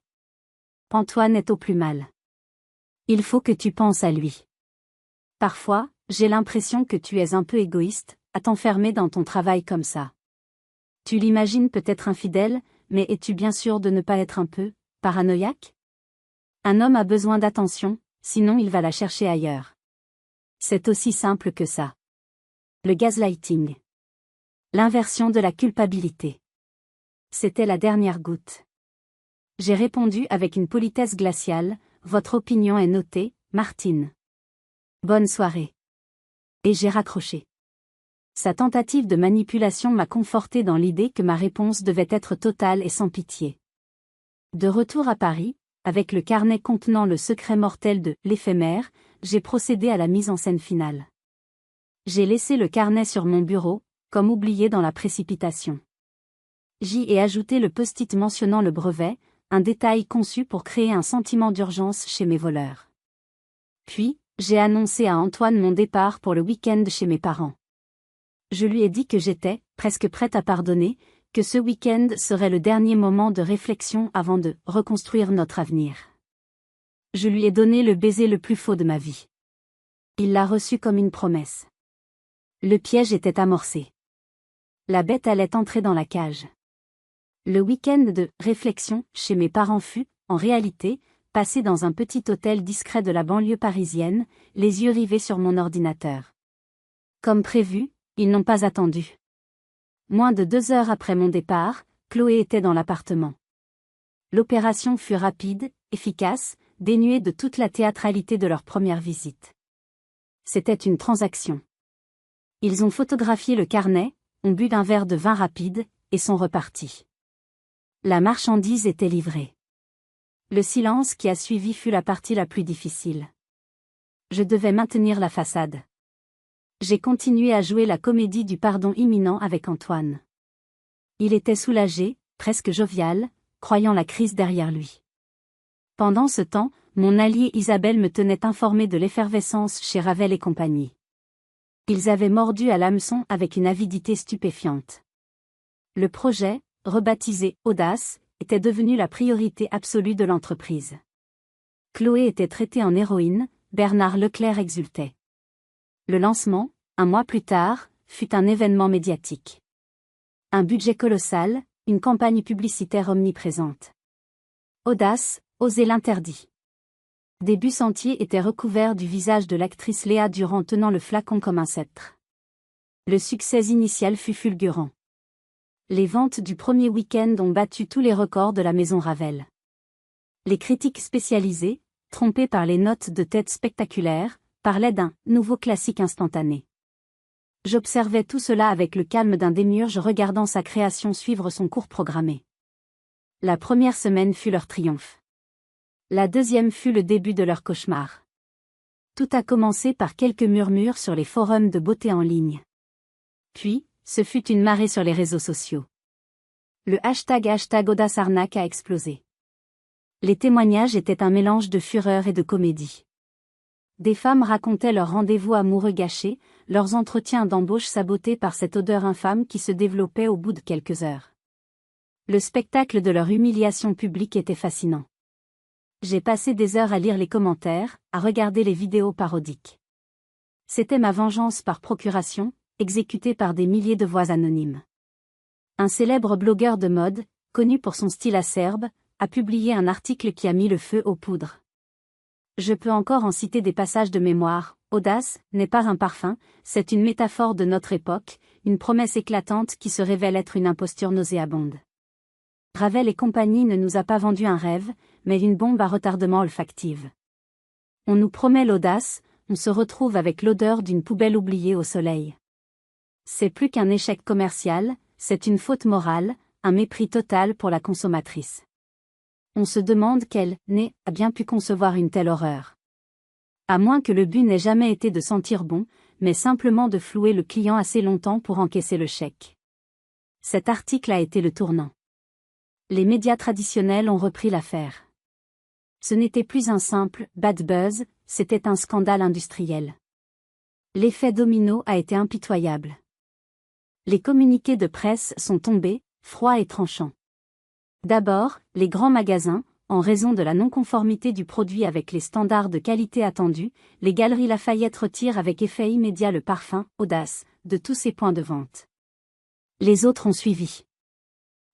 Antoine est au plus mal. Il faut que tu penses à lui. Parfois, j'ai l'impression que tu es un peu égoïste, à t'enfermer dans ton travail comme ça. Tu l'imagines peut-être infidèle, mais es-tu bien sûr de ne pas être un peu paranoïaque? Un homme a besoin d'attention, sinon il va la chercher ailleurs. C'est aussi simple que ça. Le gaslighting. L'inversion de la culpabilité. C'était la dernière goutte. J'ai répondu avec une politesse glaciale, votre opinion est notée, Martine. Bonne soirée. Et j'ai raccroché. Sa tentative de manipulation m'a conforté dans l'idée que ma réponse devait être totale et sans pitié. De retour à Paris, avec le carnet contenant le secret mortel de « l'éphémère », j'ai procédé à la mise en scène finale. J'ai laissé le carnet sur mon bureau, comme oublié dans la précipitation. J'y ai ajouté le post-it mentionnant le brevet, un détail conçu pour créer un sentiment d'urgence chez mes voleurs. Puis, j'ai annoncé à Antoine mon départ pour le week-end chez mes parents. Je lui ai dit que j'étais presque prête à pardonner, que ce week-end serait le dernier moment de réflexion avant de reconstruire notre avenir. Je lui ai donné le baiser le plus faux de ma vie. Il l'a reçu comme une promesse. Le piège était amorcé. La bête allait entrer dans la cage. Le week-end de réflexion chez mes parents fut, en réalité, passé dans un petit hôtel discret de la banlieue parisienne, les yeux rivés sur mon ordinateur. Comme prévu, ils n'ont pas attendu. Moins de 2 heures après mon départ, Chloé était dans l'appartement. L'opération fut rapide, efficace, dénuée de toute la théâtralité de leur première visite. C'était une transaction. Ils ont photographié le carnet, ont bu d'un verre de vin rapide, et sont repartis. La marchandise était livrée. Le silence qui a suivi fut la partie la plus difficile. Je devais maintenir la façade. J'ai continué à jouer la comédie du pardon imminent avec Antoine. Il était soulagé, presque jovial, croyant la crise derrière lui. Pendant ce temps, mon alliée Isabelle me tenait informée de l'effervescence chez Ravel et compagnie. Ils avaient mordu à l'hameçon avec une avidité stupéfiante. Le projet, rebaptisé Audace, était devenu la priorité absolue de l'entreprise. Chloé était traitée en héroïne, Bernard Leclerc exultait. Le lancement, 1 mois plus tard, fut un événement médiatique. Un budget colossal, une campagne publicitaire omniprésente. Audace, oser l'interdit. Des bus entiers étaient recouverts du visage de l'actrice Léa Durand tenant le flacon comme un sceptre. Le succès initial fut fulgurant. Les ventes du premier week-end ont battu tous les records de la maison Ravel. Les critiques spécialisées, trompées par les notes de tête spectaculaires, parlaient d'un « nouveau classique instantané ». J'observais tout cela avec le calme d'un démiurge regardant sa création suivre son cours programmé. La première semaine fut leur triomphe. La deuxième fut le début de leur cauchemar. Tout a commencé par quelques murmures sur les forums de beauté en ligne. Puis, ce fut une marée sur les réseaux sociaux. Le hashtag #AudaceArnaque a explosé. Les témoignages étaient un mélange de fureur et de comédie. Des femmes racontaient leurs rendez-vous amoureux gâchés, leurs entretiens d'embauche sabotés par cette odeur infâme qui se développait au bout de quelques heures. Le spectacle de leur humiliation publique était fascinant. J'ai passé des heures à lire les commentaires, à regarder les vidéos parodiques. C'était ma vengeance par procuration, exécutée par des milliers de voix anonymes. Un célèbre blogueur de mode, connu pour son style acerbe, a publié un article qui a mis le feu aux poudres. Je peux encore en citer des passages de mémoire. Audace n'est pas un parfum, c'est une métaphore de notre époque, une promesse éclatante qui se révèle être une imposture nauséabonde. Ravel et compagnie ne nous a pas vendu un rêve, mais une bombe à retardement olfactive. On nous promet l'audace, on se retrouve avec l'odeur d'une poubelle oubliée au soleil. C'est plus qu'un échec commercial, c'est une faute morale, un mépris total pour la consommatrice. On se demande quel nez a bien pu concevoir une telle horreur. À moins que le but n'ait jamais été de sentir bon, mais simplement de flouer le client assez longtemps pour encaisser le chèque. Cet article a été le tournant. Les médias traditionnels ont repris l'affaire. Ce n'était plus un simple « bad buzz », c'était un scandale industriel. L'effet domino a été impitoyable. Les communiqués de presse sont tombés, froids et tranchants. D'abord, les grands magasins, en raison de la non-conformité du produit avec les standards de qualité attendus, les Galeries Lafayette retirent avec effet immédiat le parfum « Audace » de tous ses points de vente. Les autres ont suivi.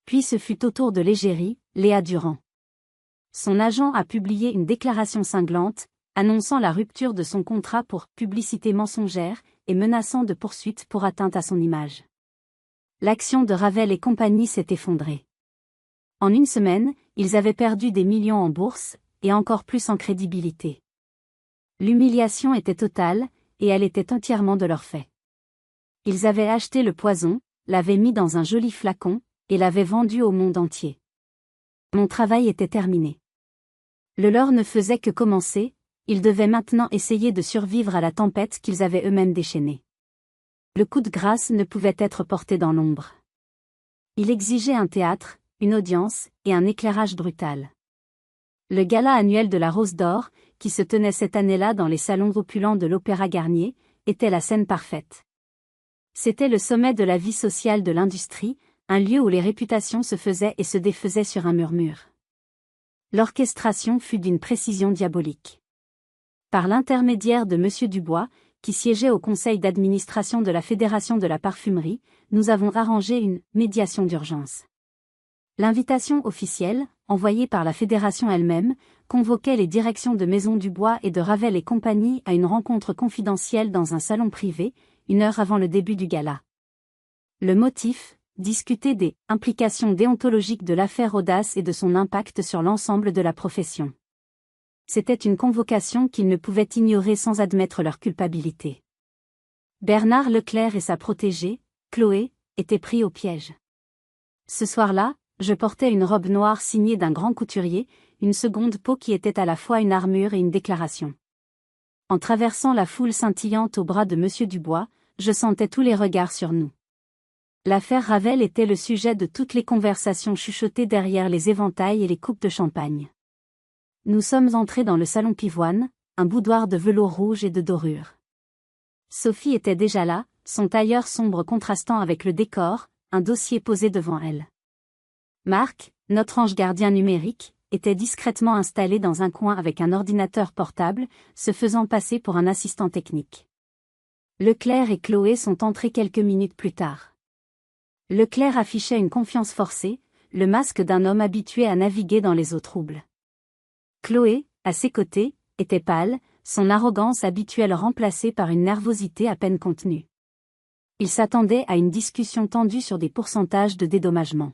Puis ce fut au tour de l'égérie, Léa Durand. Son agent a publié une déclaration cinglante, annonçant la rupture de son contrat pour publicité mensongère et menaçant de poursuites pour atteinte à son image. L'action de Ravel et compagnie s'est effondrée. En une semaine, ils avaient perdu des millions en bourse, et encore plus en crédibilité. L'humiliation était totale, et elle était entièrement de leur fait. Ils avaient acheté le poison, l'avaient mis dans un joli flacon, et l'avaient vendu au monde entier. Mon travail était terminé. Le leur ne faisait que commencer, ils devaient maintenant essayer de survivre à la tempête qu'ils avaient eux-mêmes déchaînée. Le coup de grâce ne pouvait être porté dans l'ombre. Il exigeait un théâtre, une audience, et un éclairage brutal. Le gala annuel de la Rose d'Or, qui se tenait cette année-là dans les salons opulents de l'Opéra Garnier, était la scène parfaite. C'était le sommet de la vie sociale de l'industrie, un lieu où les réputations se faisaient et se défaisaient sur un murmure. L'orchestration fut d'une précision diabolique. Par l'intermédiaire de M. Dubois, qui siégeait au conseil d'administration de la Fédération de la parfumerie, nous avons arrangé une médiation d'urgence. L'invitation officielle, envoyée par la fédération elle-même, convoquait les directions de Maison Dubois et de Ravel et compagnie à une rencontre confidentielle dans un salon privé, 1 heure avant le début du gala. Le motif, discuter des implications déontologiques de l'affaire Audace et de son impact sur l'ensemble de la profession. C'était une convocation qu'ils ne pouvaient ignorer sans admettre leur culpabilité. Bernard Leclerc et sa protégée, Chloé, étaient pris au piège. Ce soir-là, je portais une robe noire signée d'un grand couturier, une seconde peau qui était à la fois une armure et une déclaration. En traversant la foule scintillante au bras de M. Dubois, je sentais tous les regards sur nous. L'affaire Ravel était le sujet de toutes les conversations chuchotées derrière les éventails et les coupes de champagne. Nous sommes entrés dans le salon pivoine, un boudoir de velours rouge et de dorure. Sophie était déjà là, son tailleur sombre contrastant avec le décor, un dossier posé devant elle. Marc, notre ange gardien numérique, était discrètement installé dans un coin avec un ordinateur portable, se faisant passer pour un assistant technique. Leclerc et Chloé sont entrés quelques minutes plus tard. Leclerc affichait une confiance forcée, le masque d'un homme habitué à naviguer dans les eaux troubles. Chloé, à ses côtés, était pâle, son arrogance habituelle remplacée par une nervosité à peine contenue. Ils s'attendaient à une discussion tendue sur des pourcentages de dédommagement.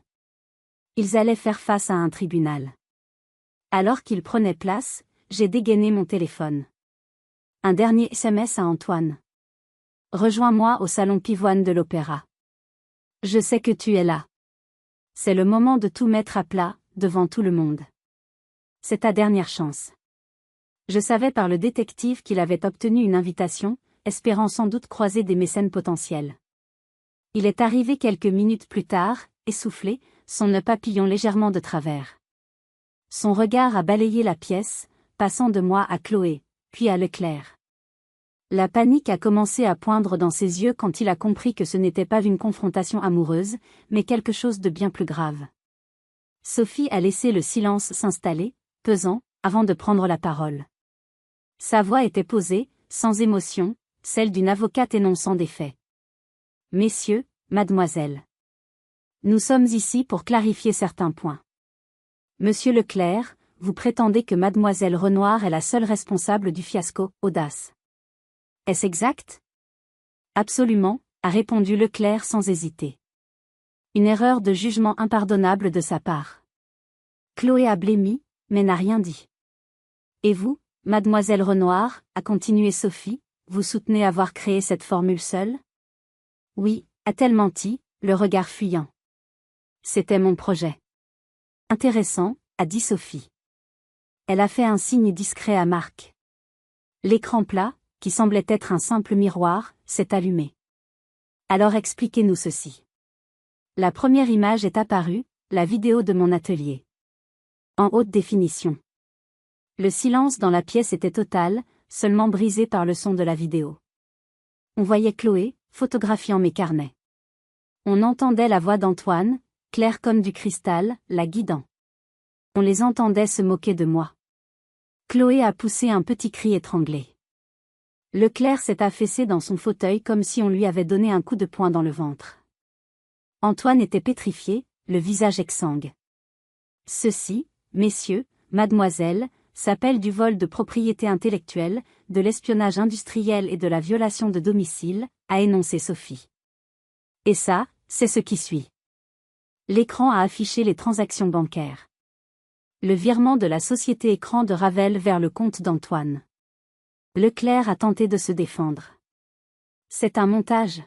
Ils allaient faire face à un tribunal. Alors qu'ils prenaient place, j'ai dégainé mon téléphone. Un dernier SMS à Antoine. Rejoins-moi au salon pivoine de l'Opéra. Je sais que tu es là. C'est le moment de tout mettre à plat, devant tout le monde. C'est ta dernière chance. Je savais par le détective qu'il avait obtenu une invitation, espérant sans doute croiser des mécènes potentiels. Il est arrivé quelques minutes plus tard, essoufflé, son nœud papillon légèrement de travers. Son regard a balayé la pièce, passant de moi à Chloé, puis à Leclerc. La panique a commencé à poindre dans ses yeux quand il a compris que ce n'était pas une confrontation amoureuse, mais quelque chose de bien plus grave. Sophie a laissé le silence s'installer, pesant, avant de prendre la parole. Sa voix était posée, sans émotion, celle d'une avocate énonçant des faits. Messieurs, mademoiselle. Nous sommes ici pour clarifier certains points. Monsieur Leclerc, vous prétendez que mademoiselle Renoir est la seule responsable du fiasco Audace. Est-ce exact? Absolument, a répondu Leclerc sans hésiter. Une erreur de jugement impardonnable de sa part. Chloé a blêmi, mais n'a rien dit. Et vous, mademoiselle Renoir, a continué Sophie, vous soutenez avoir créé cette formule seule? Oui, a-t-elle menti, le regard fuyant. C'était mon projet. Intéressant, a dit Sophie. Elle a fait un signe discret à Marc. L'écran plat, qui semblait être un simple miroir, s'est allumé. Alors expliquez-nous ceci. La première image est apparue, la vidéo de mon atelier. En haute définition. Le silence dans la pièce était total, seulement brisé par le son de la vidéo. On voyait Chloé, photographiant mes carnets. On entendait la voix d'Antoine, claire comme du cristal, la guidant. On les entendait se moquer de moi. Chloé a poussé un petit cri étranglé. Leclerc s'est affaissé dans son fauteuil comme si on lui avait donné un coup de poing dans le ventre. Antoine était pétrifié, le visage exsangue. Ceci, messieurs, mademoiselle, s'appelle du vol de propriété intellectuelle, de l'espionnage industriel et de la violation de domicile, a énoncé Sophie. Et ça, c'est ce qui suit. L'écran a affiché les transactions bancaires. Le virement de la société écran de Ravel vers le compte d'Antoine. Leclerc a tenté de se défendre. C'est un montage.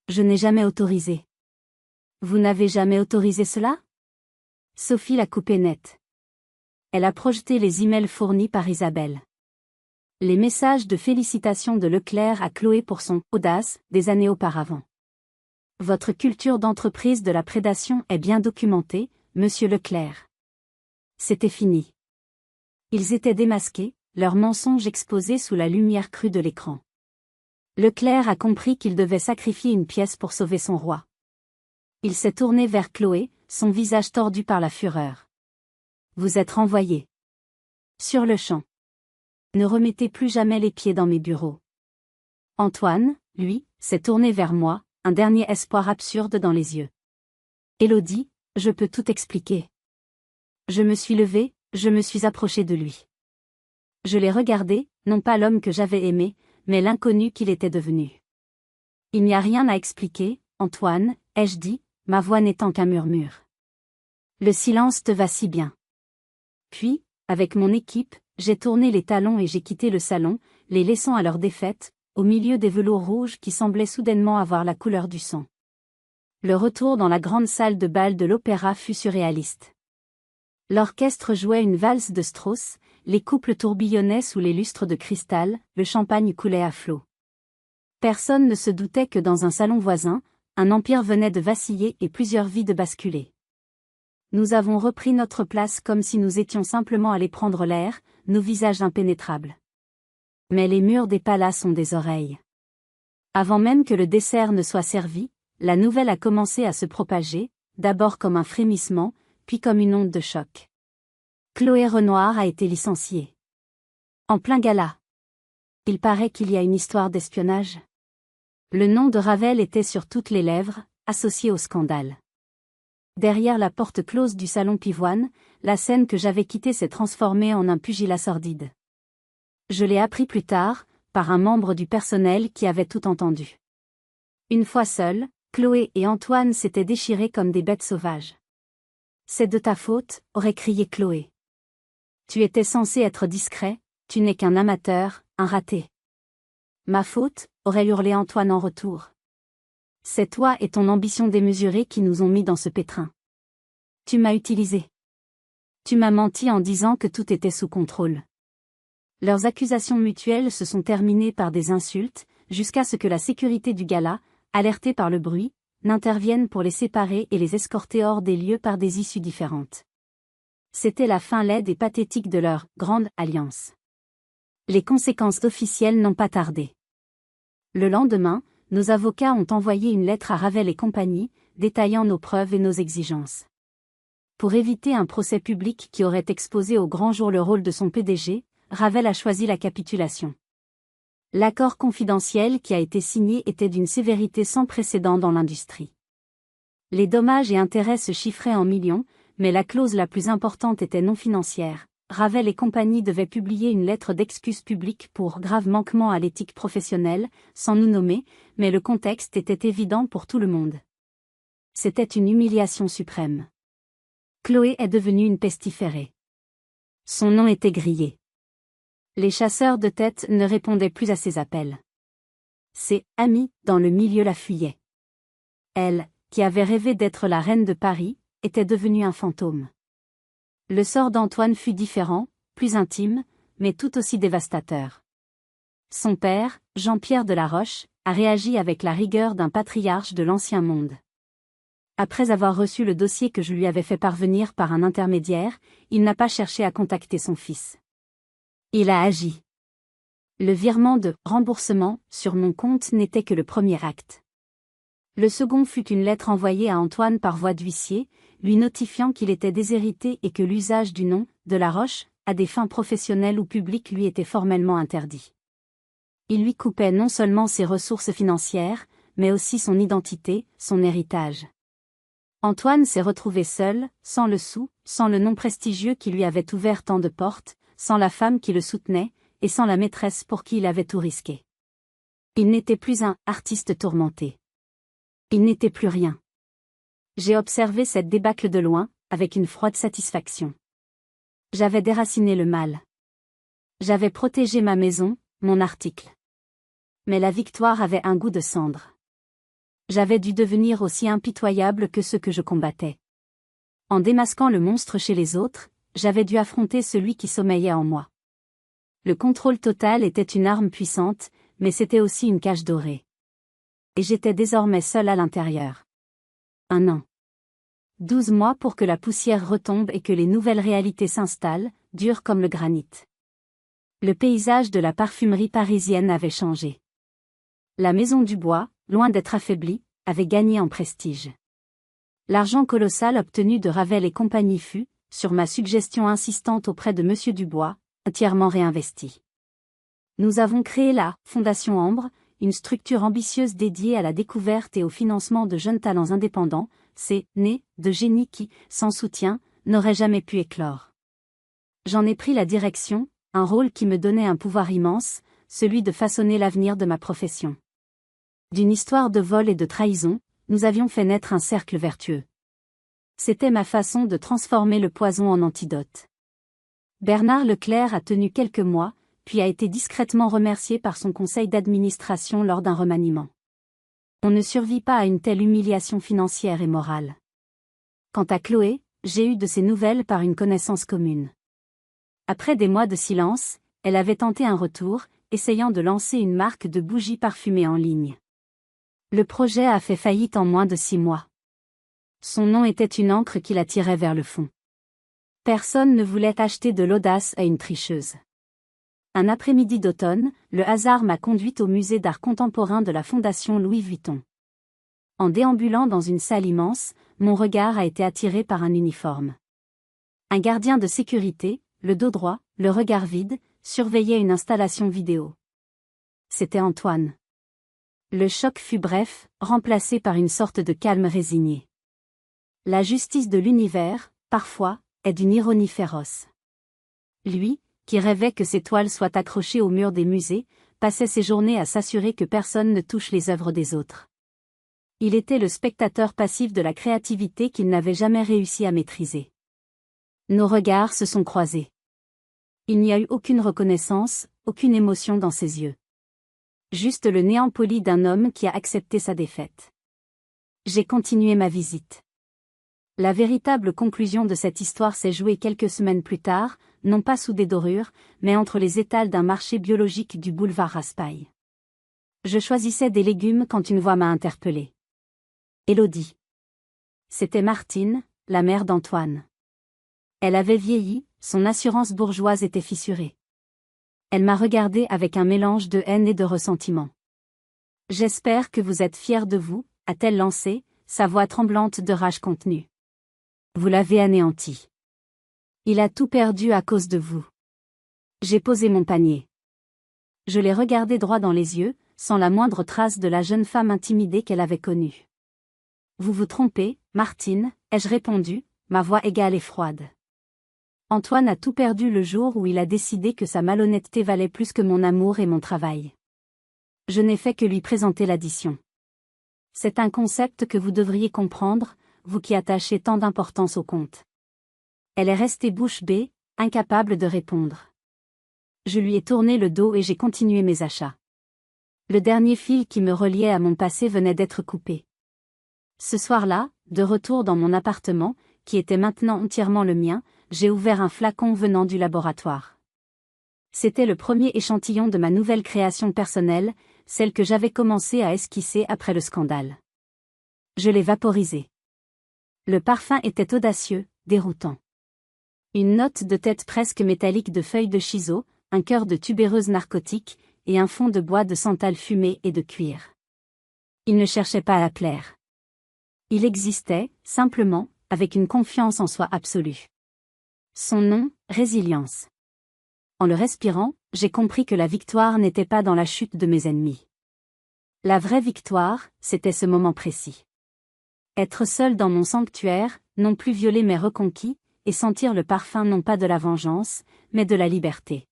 Je n'ai jamais autorisé. Vous n'avez jamais autorisé cela? Sophie l'a coupé net. Elle a projeté les emails fournis par Isabelle. Les messages de félicitations de Leclerc à Chloé pour son « Audace » des années auparavant. Votre culture d'entreprise de la prédation est bien documentée, monsieur Leclerc. C'était fini. Ils étaient démasqués, leurs mensonges exposés sous la lumière crue de l'écran. Leclerc a compris qu'il devait sacrifier une pièce pour sauver son roi. Il s'est tourné vers Chloé, son visage tordu par la fureur. Vous êtes renvoyé. Sur le champ. Ne remettez plus jamais les pieds dans mes bureaux. Antoine, lui, s'est tourné vers moi, un dernier espoir absurde dans les yeux. Élodie, je peux tout expliquer. Je me suis levée, je me suis approchée de lui. Je l'ai regardé, non pas l'homme que j'avais aimé, mais l'inconnu qu'il était devenu. Il n'y a rien à expliquer, Antoine, ai-je dit, ma voix n'étant qu'un murmure. Le silence te va si bien. Puis, avec mon équipe, j'ai tourné les talons et j'ai quitté le salon, les laissant à leur défaite, au milieu des velours rouges qui semblaient soudainement avoir la couleur du sang. Le retour dans la grande salle de bal de l'opéra fut surréaliste. L'orchestre jouait une valse de Strauss, les couples tourbillonnaient sous les lustres de cristal, le champagne coulait à flots. Personne ne se doutait que dans un salon voisin, un empire venait de vaciller et plusieurs vies de basculer. Nous avons repris notre place comme si nous étions simplement allés prendre l'air, nos visages impénétrables. Mais les murs des palaces ont des oreilles. Avant même que le dessert ne soit servi, la nouvelle a commencé à se propager, d'abord comme un frémissement, puis comme une onde de choc. Chloé Renoir a été licenciée. En plein gala. Il paraît qu'il y a une histoire d'espionnage. Le nom de Ravel était sur toutes les lèvres, associé au scandale. Derrière la porte close du salon Pivoine, la scène que j'avais quittée s'est transformée en un pugilat sordide. Je l'ai appris plus tard, par un membre du personnel qui avait tout entendu. Une fois seuls, Chloé et Antoine s'étaient déchirés comme des bêtes sauvages. C'est de ta faute, aurait crié Chloé. Tu étais censé être discret, tu n'es qu'un amateur, un raté. Ma faute, aurait hurlé Antoine en retour. C'est toi et ton ambition démesurée qui nous ont mis dans ce pétrin. Tu m'as utilisé. Tu m'as menti en disant que tout était sous contrôle. Leurs accusations mutuelles se sont terminées par des insultes, jusqu'à ce que la sécurité du gala, alertée par le bruit, n'intervienne pour les séparer et les escorter hors des lieux par des issues différentes. C'était la fin laide et pathétique de leur « grande alliance ». Les conséquences officielles n'ont pas tardé. Le lendemain, nos avocats ont envoyé une lettre à Ravel et compagnie, détaillant nos preuves et nos exigences. Pour éviter un procès public qui aurait exposé au grand jour le rôle de son PDG, Ravel a choisi la capitulation. L'accord confidentiel qui a été signé était d'une sévérité sans précédent dans l'industrie. Les dommages et intérêts se chiffraient en millions, mais la clause la plus importante était non financière. Ravel et compagnie devaient publier une lettre d'excuse publique pour grave manquement à l'éthique professionnelle, sans nous nommer, mais le contexte était évident pour tout le monde. C'était une humiliation suprême. Chloé est devenue une pestiférée. Son nom était grillé. Les chasseurs de tête ne répondaient plus à ses appels. Ses amis dans le milieu la fuyaient. Elle, qui avait rêvé d'être la reine de Paris, était devenue un fantôme. Le sort d'Antoine fut différent, plus intime, mais tout aussi dévastateur. Son père, Jean-Pierre de la Roche, a réagi avec la rigueur d'un patriarche de l'ancien monde. Après avoir reçu le dossier que je lui avais fait parvenir par un intermédiaire, il n'a pas cherché à contacter son fils. Il a agi. Le virement de « remboursement » sur mon compte n'était que le premier acte. Le second fut une lettre envoyée à Antoine par voie d'huissier, lui notifiant qu'il était déshérité et que l'usage du nom, de la Roche, à des fins professionnelles ou publiques lui était formellement interdit. Il lui coupait non seulement ses ressources financières, mais aussi son identité, son héritage. Antoine s'est retrouvé seul, sans le sou, sans le nom prestigieux qui lui avait ouvert tant de portes, sans la femme qui le soutenait, et sans la maîtresse pour qui il avait tout risqué. Il n'était plus un artiste tourmenté. Il n'était plus rien. J'ai observé cette débâcle de loin, avec une froide satisfaction. J'avais déraciné le mal. J'avais protégé ma maison, mon article. Mais la victoire avait un goût de cendre. J'avais dû devenir aussi impitoyable que ceux que je combattais. En démasquant le monstre chez les autres, j'avais dû affronter celui qui sommeillait en moi. Le contrôle total était une arme puissante, mais c'était aussi une cage dorée. Et j'étais désormais seul à l'intérieur. 1 an. 12 mois pour que la poussière retombe et que les nouvelles réalités s'installent, dures comme le granit. Le paysage de la parfumerie parisienne avait changé. La Maison du Bois, loin d'être affaiblie, avait gagné en prestige. L'argent colossal obtenu de Ravel et compagnie fut, sur ma suggestion insistante auprès de Monsieur Dubois, entièrement réinvesti. Nous avons créé la Fondation Ambre, une structure ambitieuse dédiée à la découverte et au financement de jeunes talents indépendants, c'est né de génie qui, sans soutien, n'aurait jamais pu éclore. J'en ai pris la direction, un rôle qui me donnait un pouvoir immense, celui de façonner l'avenir de ma profession. D'une histoire de vol et de trahison, nous avions fait naître un cercle vertueux. C'était ma façon de transformer le poison en antidote. Bernard Leclerc a tenu quelques mois, puis a été discrètement remercié par son conseil d'administration lors d'un remaniement. On ne survit pas à une telle humiliation financière et morale. Quant à Chloé, j'ai eu de ses nouvelles par une connaissance commune. Après des mois de silence, elle avait tenté un retour, essayant de lancer une marque de bougies parfumées en ligne. Le projet a fait faillite en moins de 6 mois. Son nom était une encre qui la tirait vers le fond. Personne ne voulait acheter de l'audace à une tricheuse. Un après-midi d'automne, le hasard m'a conduite au musée d'art contemporain de la Fondation Louis Vuitton. En déambulant dans une salle immense, mon regard a été attiré par un uniforme. Un gardien de sécurité, le dos droit, le regard vide, surveillait une installation vidéo. C'était Antoine. Le choc fut bref, remplacé par une sorte de calme résigné. La justice de l'univers, parfois, est d'une ironie féroce. Lui, qui rêvait que ses toiles soient accrochées au mur des musées, passait ses journées à s'assurer que personne ne touche les œuvres des autres. Il était le spectateur passif de la créativité qu'il n'avait jamais réussi à maîtriser. Nos regards se sont croisés. Il n'y a eu aucune reconnaissance, aucune émotion dans ses yeux. Juste le néant poli d'un homme qui a accepté sa défaite. J'ai continué ma visite. La véritable conclusion de cette histoire s'est jouée quelques semaines plus tard, non pas sous des dorures, mais entre les étals d'un marché biologique du boulevard Raspail. Je choisissais des légumes quand une voix m'a interpellée. Élodie. C'était Martine, la mère d'Antoine. Elle avait vieilli, son assurance bourgeoise était fissurée. Elle m'a regardé avec un mélange de haine et de ressentiment. « J'espère que vous êtes fière de vous », a-t-elle lancé, sa voix tremblante de rage contenue. « Vous l'avez anéanti. Il a tout perdu à cause de vous. » J'ai posé mon panier. Je l'ai regardé droit dans les yeux, sans la moindre trace de la jeune femme intimidée qu'elle avait connue. « Vous vous trompez, Martine, ai-je répondu, ma voix égale et froide. Antoine a tout perdu le jour où il a décidé que sa malhonnêteté valait plus que mon amour et mon travail. Je n'ai fait que lui présenter l'addition. C'est un concept que vous devriez comprendre, vous qui attachez tant d'importance au compte. » Elle est restée bouche bée, incapable de répondre. Je lui ai tourné le dos et j'ai continué mes achats. Le dernier fil qui me reliait à mon passé venait d'être coupé. Ce soir-là, de retour dans mon appartement, qui était maintenant entièrement le mien, j'ai ouvert un flacon venant du laboratoire. C'était le premier échantillon de ma nouvelle création personnelle, celle que j'avais commencé à esquisser après le scandale. Je l'ai vaporisé. Le parfum était audacieux, déroutant. Une note de tête presque métallique de feuilles de chiseau, un cœur de tubéreuse narcotique, et un fond de bois de santal fumé et de cuir. Il ne cherchait pas à plaire. Il existait, simplement, avec une confiance en soi absolue. Son nom, résilience. En le respirant, j'ai compris que la victoire n'était pas dans la chute de mes ennemis. La vraie victoire, c'était ce moment précis. Être seul dans mon sanctuaire, non plus violer mes reconquis, et sentir le parfum non pas de la vengeance, mais de la liberté.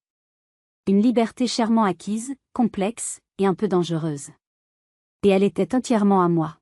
Une liberté chèrement acquise, complexe, et un peu dangereuse. Et elle était entièrement à moi.